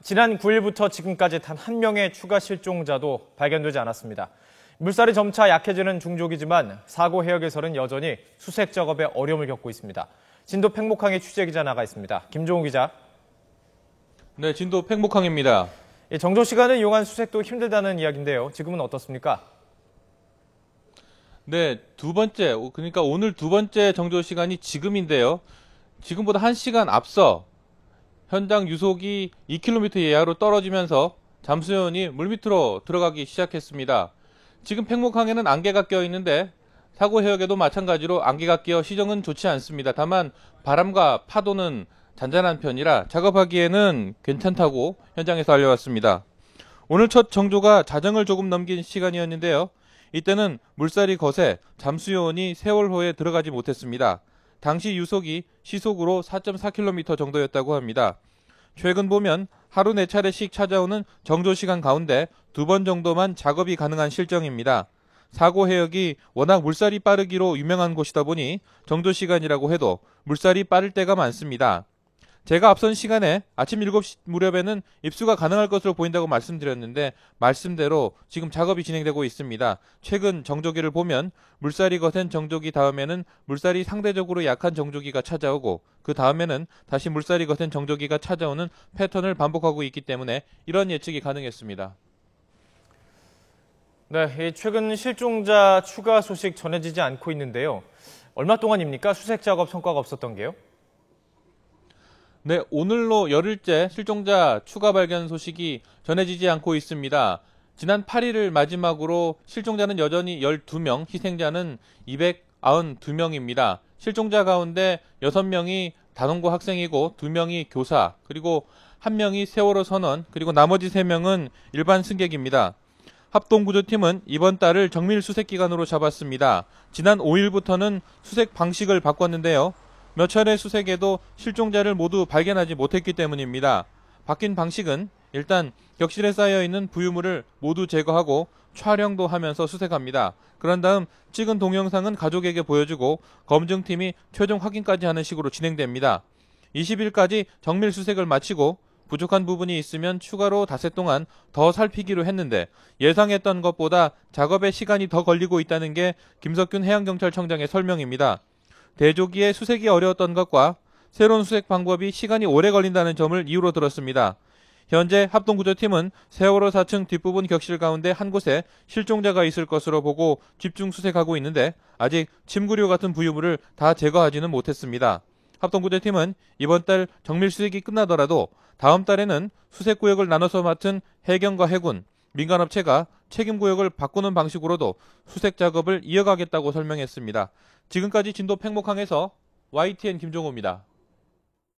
지난 9일부터 지금까지 단 한 명의 추가 실종자도 발견되지 않았습니다. 물살이 점차 약해지는 중족이지만 사고 해역에서는 여전히 수색 작업에 어려움을 겪고 있습니다. 진도 팽목항의 취재기자 나가 있습니다. 김종우 기자. 네, 진도 팽목항입니다. 정조 시간을 이용한 수색도 힘들다는 이야기인데요. 지금은 어떻습니까? 네, 그러니까 오늘 두 번째 정조 시간이 지금인데요. 지금보다 1시간 앞서 현장 유속이 2km 이하로 떨어지면서 잠수연이 물밑으로 들어가기 시작했습니다. 지금 팽목항에는 안개가 껴 있는데 사고 해역에도 마찬가지로 안개가 끼어 시정은 좋지 않습니다. 다만 바람과 파도는 잔잔한 편이라 작업하기에는 괜찮다고 현장에서 알려왔습니다. 오늘 첫 정조가 자정을 조금 넘긴 시간이었는데요. 이때는 물살이 거세 잠수요원이 세월호에 들어가지 못했습니다. 당시 유속이 시속으로 4.4km 정도였다고 합니다. 최근 보면 하루 4차례씩 찾아오는 정조 시간 가운데 2번 정도만 작업이 가능한 실정입니다. 사고 해역이 워낙 물살이 빠르기로 유명한 곳이다 보니 정조 시간이라고 해도 물살이 빠를 때가 많습니다. 제가 앞선 시간에 아침 7시 무렵에는 입수가 가능할 것으로 보인다고 말씀드렸는데 말씀대로 지금 작업이 진행되고 있습니다. 최근 정조기를 보면 물살이 거센 정조기 다음에는 물살이 상대적으로 약한 정조기가 찾아오고 그 다음에는 다시 물살이 거센 정조기가 찾아오는 패턴을 반복하고 있기 때문에 이런 예측이 가능했습니다. 네, 최근 실종자 추가 소식 전해지지 않고 있는데요. 얼마 동안입니까? 수색 작업 성과가 없었던 게요? 네, 오늘로 열흘째 실종자 추가 발견 소식이 전해지지 않고 있습니다. 지난 8일을 마지막으로 실종자는 여전히 12명, 희생자는 292명입니다. 실종자 가운데 6명이 단원고 학생이고 2명이 교사, 그리고 1명이 세월호 선원, 그리고 나머지 3명은 일반 승객입니다. 합동구조팀은 이번 달을 정밀 수색 기간으로 잡았습니다. 지난 5일부터는 수색 방식을 바꿨는데요. 몇 차례 수색에도 실종자를 모두 발견하지 못했기 때문입니다. 바뀐 방식은 일단 격실에 쌓여있는 부유물을 모두 제거하고 촬영도 하면서 수색합니다. 그런 다음 찍은 동영상은 가족에게 보여주고 검증팀이 최종 확인까지 하는 식으로 진행됩니다. 20일까지 정밀 수색을 마치고 부족한 부분이 있으면 추가로 닷새 동안 더 살피기로 했는데 예상했던 것보다 작업에 시간이 더 걸리고 있다는 게 김석균 해양경찰청장의 설명입니다. 대조기에 수색이 어려웠던 것과 새로운 수색 방법이 시간이 오래 걸린다는 점을 이유로 들었습니다. 현재 합동구조팀은 세월호 4층 뒷부분 격실 가운데 한 곳에 실종자가 있을 것으로 보고 집중 수색하고 있는데 아직 침구류 같은 부유물을 다 제거하지는 못했습니다. 합동구조팀은 이번 달 정밀 수색이 끝나더라도 다음 달에는 수색구역을 나눠서 맡은 해경과 해군, 민간업체가 책임구역을 바꾸는 방식으로도 수색 작업을 이어가겠다고 설명했습니다. 지금까지 진도 팽목항에서 YTN 김종호입니다.